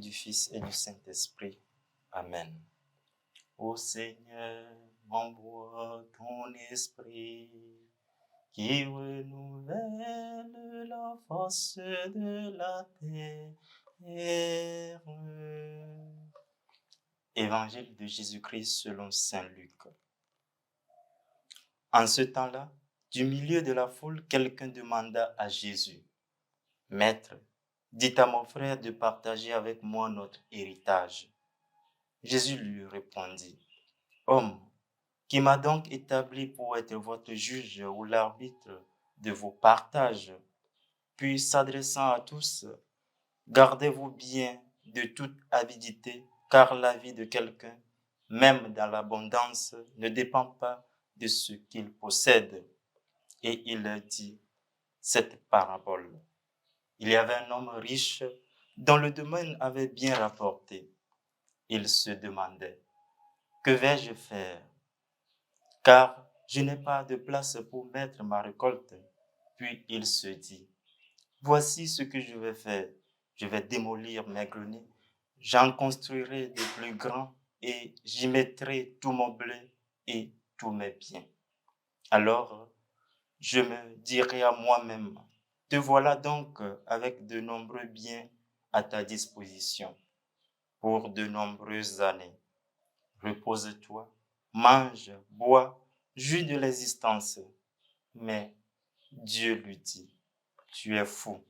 du Fils et du Saint-Esprit. Amen. Ô Seigneur, envoie ton esprit qui renouvelle la face de la terre. Évangile de Jésus-Christ selon saint Luc. En ce temps-là, du milieu de la foule, quelqu'un demanda à Jésus, « Maître, dites à mon frère de partager avec moi notre héritage. » Jésus lui répondit, « Homme, qui m'a donc établi pour être votre juge ou l'arbitre de vos partages, puis s'adressant à tous, gardez-vous bien de toute avidité, car la vie de quelqu'un, même dans l'abondance, ne dépend pas de ce qu'il possède. » Et il dit cette parabole. Il y avait un homme riche dont le domaine avait bien rapporté. Il se demandait, que vais-je faire? Car je n'ai pas de place pour mettre ma récolte. Puis il se dit, voici ce que je vais faire. Je vais démolir mes greniers, j'en construirai de plus grands et j'y mettrai tout mon blé et tous mes biens. Alors, je me dirai à moi-même, te voilà donc avec de nombreux biens à ta disposition pour de nombreuses années. Repose-toi, mange, bois, jouis de l'existence. Mais Dieu lui dit, tu es fou.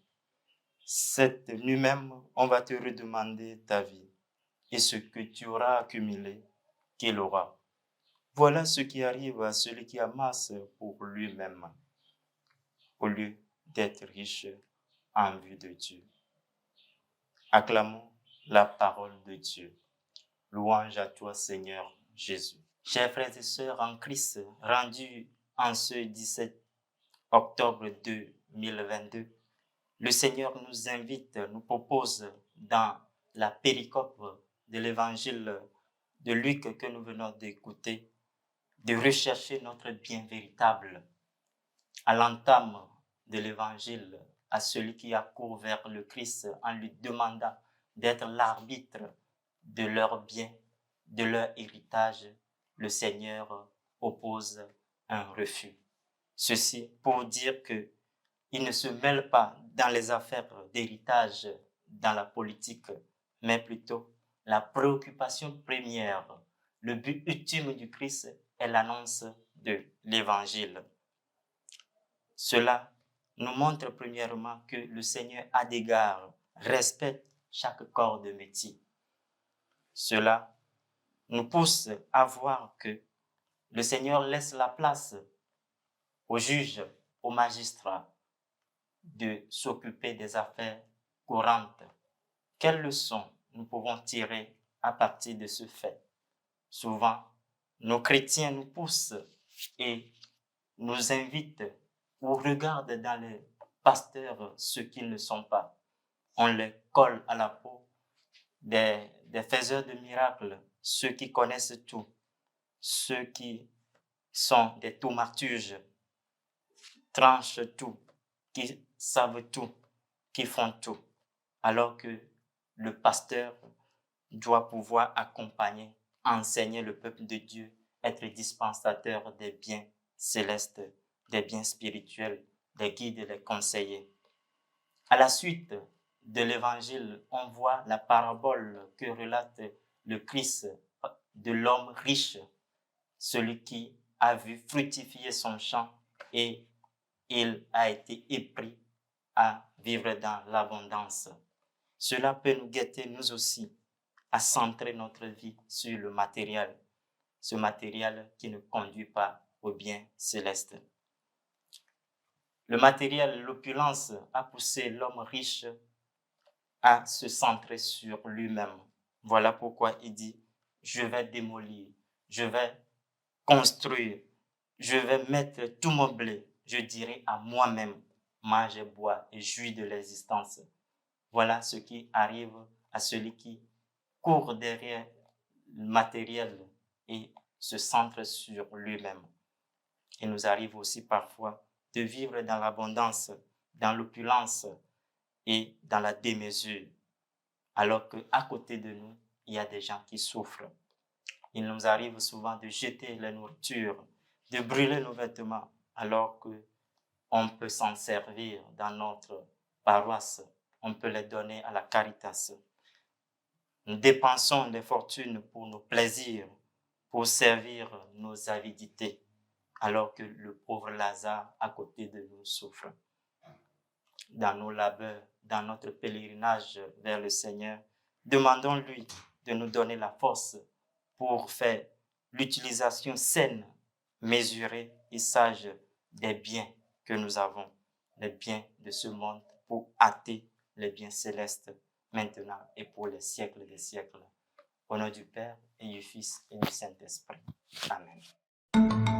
Cette nuit même, on va te redemander ta vie et ce que tu auras accumulé, qu'il aura. Voilà ce qui arrive à celui qui amasse pour lui-même, au lieu d'être riche en vue de Dieu. Acclamons la parole de Dieu. Louange à toi, Seigneur Jésus. Chers frères et sœurs en Christ, rendus en ce 17 octobre 2022, le Seigneur nous invite, nous propose dans la péricope de l'évangile de Luc que nous venons d'écouter, de rechercher notre bien véritable. À l'entame de l'évangile, à celui qui accourt vers le Christ en lui demandant d'être l'arbitre de leurs biens, de leur héritage, le Seigneur oppose un refus. Ceci pour dire que il ne se mêle pas dans les affaires d'héritage, dans la politique, mais plutôt la préoccupation première, le but ultime du Christ est l'annonce de l'Évangile. Cela nous montre premièrement que le Seigneur a d'égard, respecte chaque corps de métier. Cela nous pousse à voir que le Seigneur laisse la place aux juges, aux magistrats, de s'occuper des affaires courantes. Quelles leçons nous pouvons tirer à partir de ce fait? Souvent, nos chrétiens nous poussent et nous invitent ou regardent dans les pasteurs ce qu'ils ne sont pas. On les colle à la peau des faiseurs de miracles, ceux qui connaissent tout, ceux qui sont des thaumaturges, tranchent tout, qui savent tout, qui font tout, alors que le pasteur doit pouvoir accompagner, enseigner le peuple de Dieu, être dispensateur des biens célestes, des biens spirituels, des guides et des conseillers. À la suite de l'évangile, on voit la parabole que relate le Christ de l'homme riche, celui qui a vu fructifier son champ et il a été épris à vivre dans l'abondance. Cela peut nous guetter, nous aussi, à centrer notre vie sur le matériel, ce matériel qui ne conduit pas au bien céleste. Le matériel, l'opulence, a poussé l'homme riche à se centrer sur lui-même. Voilà pourquoi il dit, je vais démolir, je vais construire, je vais mettre tout mon blé, je dirai à moi-même, mange, bois et jouis de l'existence. Voilà ce qui arrive à celui qui court derrière le matériel et se centre sur lui-même. Il nous arrive aussi parfois de vivre dans l'abondance, dans l'opulence et dans la démesure, alors qu'à côté de nous, il y a des gens qui souffrent. Il nous arrive souvent de jeter la nourriture, de brûler nos vêtements, alors qu'on peut s'en servir dans notre paroisse. On peut les donner à la Caritas. Nous dépensons des fortunes pour nos plaisirs, pour servir nos avidités, alors que le pauvre Lazare à côté de nous souffre. Dans nos labeurs, dans notre pèlerinage vers le Seigneur, demandons-lui de nous donner la force pour faire l'utilisation saine, mesurée et sage des biens que nous avons, les biens de ce monde, pour hâter les biens célestes maintenant et pour les siècles des siècles. Au nom du Père et du Fils et du Saint-Esprit. Amen.